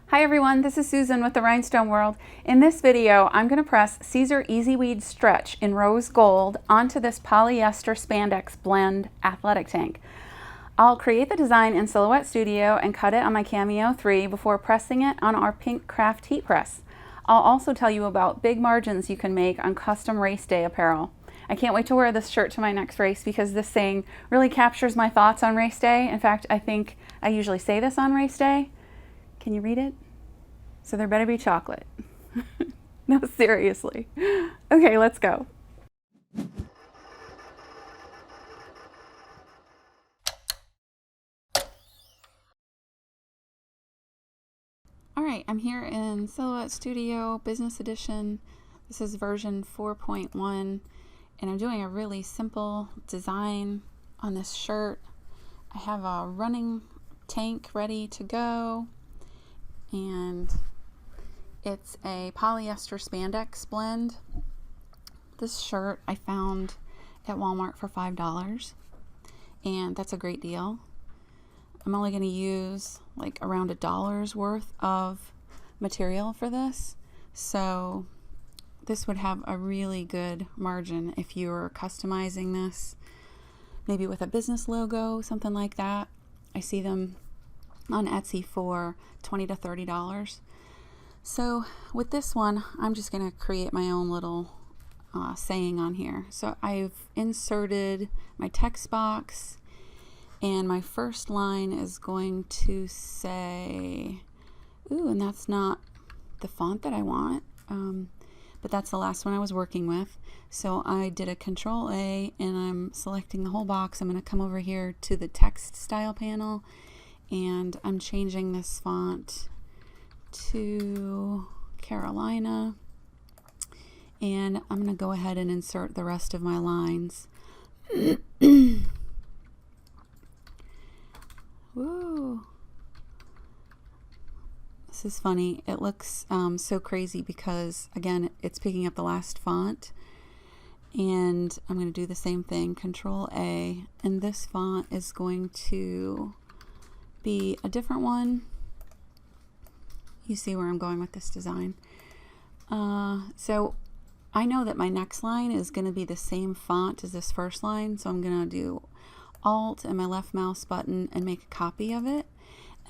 Hi everyone, this is Susan with the Rhinestone World. In this video, I'm going to press Siser EasyWeed Stretch in rose gold onto this polyester spandex blend athletic tank. I'll create the design in Silhouette Studio and cut it on my Cameo 3 before pressing it on our pink craft heat press. I'll also tell you about big margins you can make on custom race day apparel. I can't wait to wear this shirt to my next race because this saying really captures my thoughts on race day. In fact, I think I usually say this on race day. Can you read it? So there better be chocolate. No, seriously. Okay, let's go. All right, I'm here in Silhouette Studio Business Edition. This is version 4.1, and I'm doing a really simple design on this shirt. I have a running tank ready to go, and it's a polyester spandex blend. This shirt I found at Walmart for $5, and that's a great deal. I'm only going to use like around $1 worth of material for this, so this would have a really good margin if you were customizing this, maybe with a business logo, something like that. I see them on Etsy for $20 to $30. So with this one, I'm just going to create my own little saying on here. So I've inserted my text box, and my first line is going to say, ooh, and that's not the font that I want, but that's the last one I was working with. So I did a Control A, and I'm selecting the whole box. I'm going to come over here to the text style panel, and I'm changing this font to Carolina, and I'm going to go ahead and insert the rest of my lines. Woo! This is funny. It looks so crazy because, again, it's picking up the last font, and I'm going to do the same thing, Control A, and this font is going to be a different one. You see where I'm going with this design. So I know that my next line is going to be the same font as this first line, so I'm going to do Alt and my left mouse button and make a copy of it,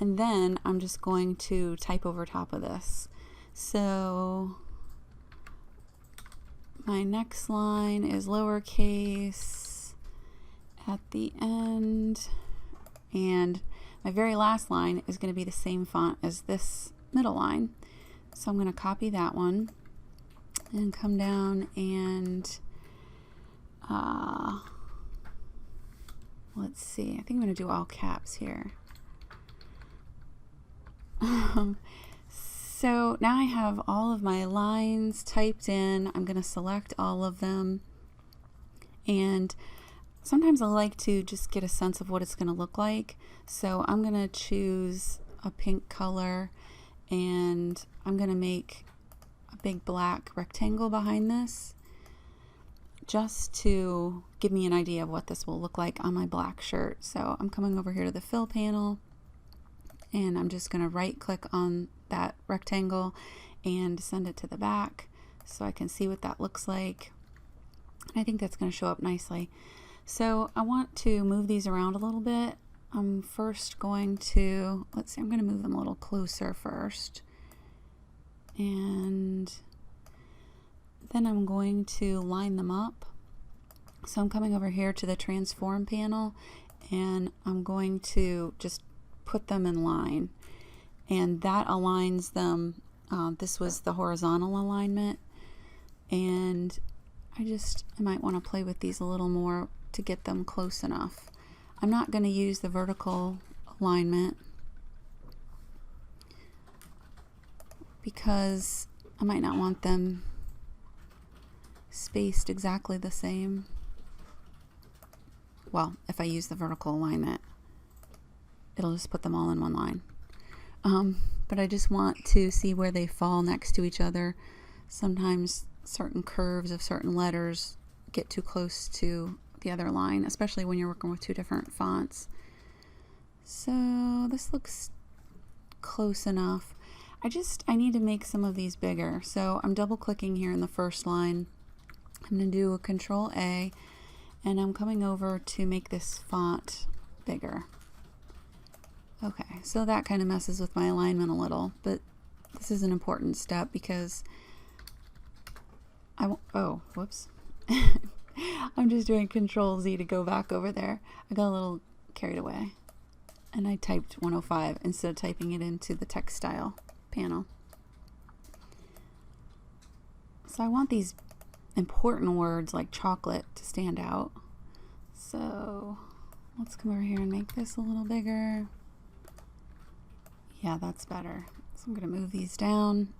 and then I'm just going to type over top of this. So my next line is lowercase at the end, and my very last line is going to be the same font as this middle line. So I'm going to copy that one and come down and let's see, I think I'm going to do all caps here. So now I have all of my lines typed in. I'm going to select all of them, and sometimes I like to just get a sense of what it's going to look like. So I'm going to choose a pink color, and I'm going to make a big black rectangle behind this just to give me an idea of what this will look like on my black shirt. So I'm coming over here to the fill panel, and I'm just going to right click on that rectangle and send it to the back so I can see what that looks like. And I think that's going to show up nicely. So I want to move these around a little bit. I'm first going to, let's see, I'm going to move them a little closer first, and then I'm going to line them up. So I'm coming over here to the transform panel, and I'm going to just put them in line, and that aligns them. This was the horizontal alignment, and I might want to play with these a little more to get them close enough. I'm not going to use the vertical alignment because I might not want them spaced exactly the same. Well, if I use the vertical alignment, it'll just put them all in one line. But I just want to see where they fall next to each other. Sometimes certain curves of certain letters get too close to the other line, especially when you're working with two different fonts. So this looks close enough. I need to make some of these bigger. So I'm double clicking here in the first line. I'm going to do a Control A, and I'm coming over to make this font bigger. Okay, so that kind of messes with my alignment a little, but this is an important step because oh, whoops. I'm just doing Control Z to go back over there. I got a little carried away and I typed 105 instead of typing it into the text style panel. So I want these important words like chocolate to stand out. So let's come over here and make this a little bigger. Yeah, that's better. So I'm going to move these down.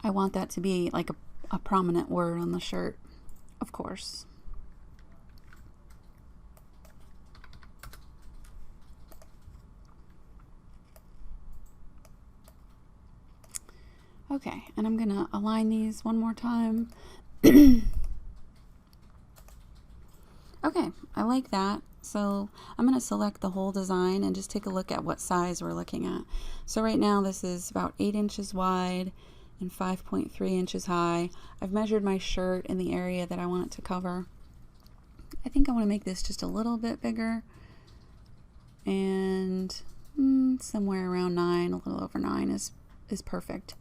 I want that to be like a prominent word on the shirt, of course. Okay, and I'm going to align these one more time. Okay, I like that. So I'm going to select the whole design and just take a look at what size we're looking at. So right now this is about 8 inches wide and 5.3 inches high. I've measured my shirt in the area that I want it to cover. I think I want to make this just a little bit bigger, and somewhere around 9, a little over 9 is perfect.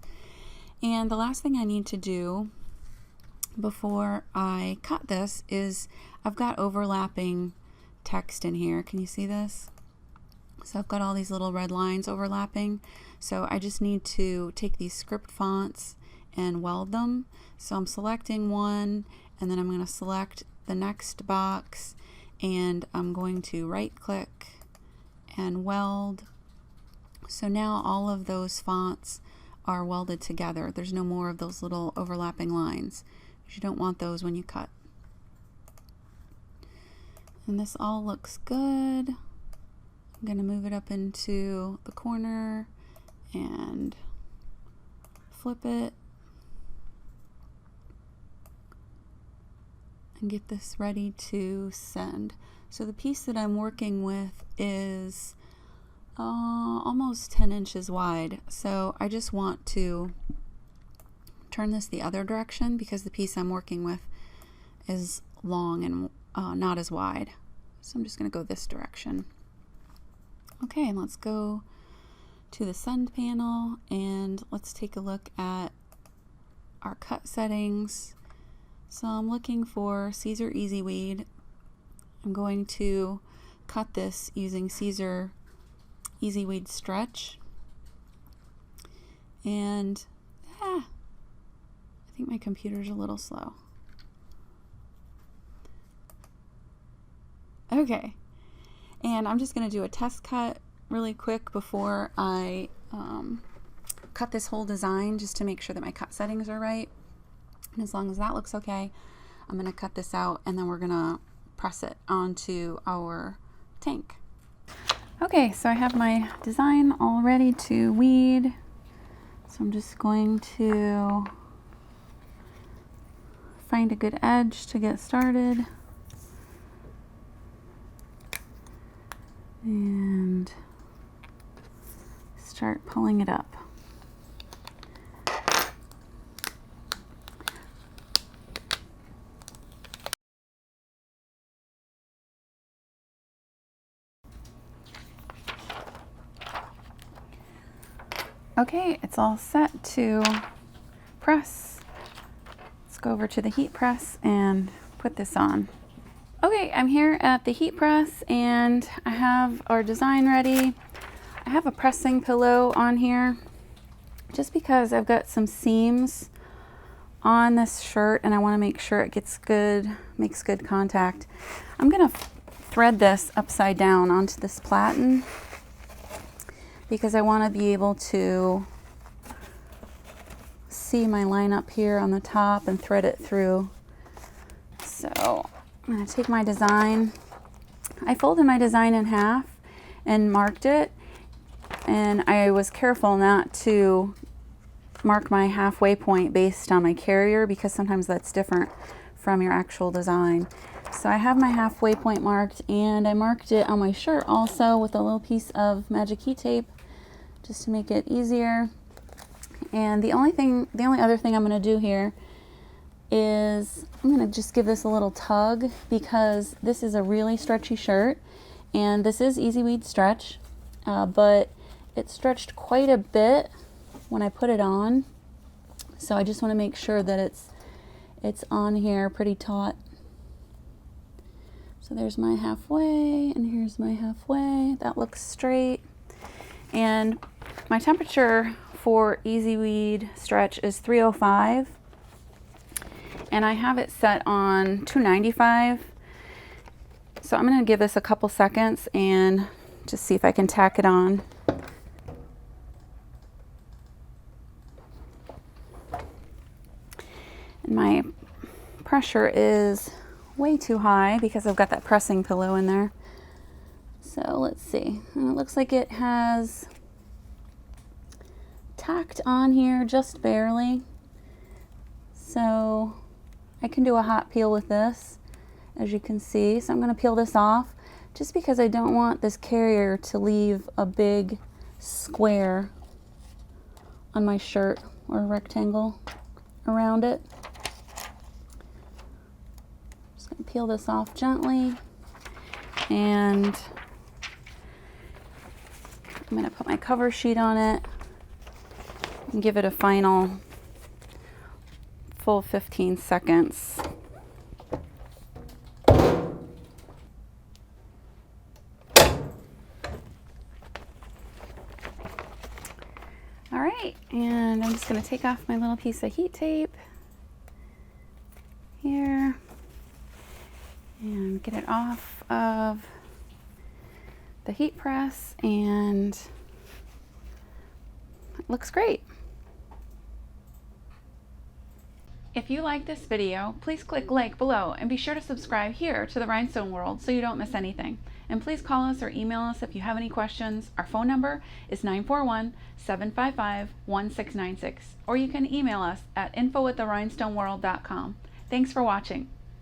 And the last thing I need to do before I cut this is I've got overlapping text in here. Can you see this? So I've got all these little red lines overlapping. So I just need to take these script fonts and weld them. So I'm selecting one, and then I'm going to select the next box, and I'm going to right click and weld. So now all of those fonts are welded together. There's no more of those little overlapping lines. You don't want those when you cut. And this all looks good. I'm going to move it up into the corner and flip it and get this ready to send. So the piece that I'm working with is almost 10 inches wide. So I just want to turn this the other direction because the piece I'm working with is long and not as wide. So I'm just going to go this direction. Okay, and let's go to the send panel and let's take a look at our cut settings. So I'm looking for Siser EasyWeed. I'm going to cut this using Siser EasyWeed stretch. And I think my computer's a little slow. Okay, and I'm just going to do a test cut really quick before I cut this whole design, just to make sure that my cut settings are right. And as long as that looks okay, I'm going to cut this out and then we're going to press it onto our tank. Okay, so I have my design all ready to weed. So I'm just going to find a good edge to get started. And start pulling it up. Okay, it's all set to press. Let's go over to the heat press and put this on. Okay, I'm here at the heat press and I have our design ready. I have a pressing pillow on here just because I've got some seams on this shirt and I want to make sure it gets good, makes good contact. I'm going to thread this upside down onto this platen because I want to be able to see my line up here on the top and thread it through. So I'm going to take my design. I folded my design in half and marked it, and I was careful not to mark my halfway point based on my carrier because sometimes that's different from your actual design. So I have my halfway point marked, and I marked it on my shirt also with a little piece of magic heat tape just to make it easier. And the only other thing I'm going to do here is I'm going to just give this a little tug, because this is a really stretchy shirt, and this is EasyWeed stretch, but it stretched quite a bit when I put it on, so I just want to make sure that it's on here pretty taut. So there's my halfway, and here's my halfway. That looks straight. And my temperature for EasyWeed stretch is 305, and I have it set on 295. So I'm going to give this a couple seconds and just see if I can tack it on. And my pressure is way too high because I've got that pressing pillow in there. So let's see. And it looks like it has tacked on here just barely. So I can do a hot peel with this, as you can see. So I'm going to peel this off just because I don't want this carrier to leave a big square on my shirt, or a rectangle around it. Just going to peel this off gently, and I'm going to put my cover sheet on it and give it a final full 15 seconds. All right, and I'm just going to take off my little piece of heat tape here and get it off of the heat press, and it looks great. If you like this video, please click like below, and be sure to subscribe here to the Rhinestone World so you don't miss anything. And please call us or email us if you have any questions. Our phone number is 941-755-1696, or you can email us at info@therhinestoneworld.com. Thanks for watching.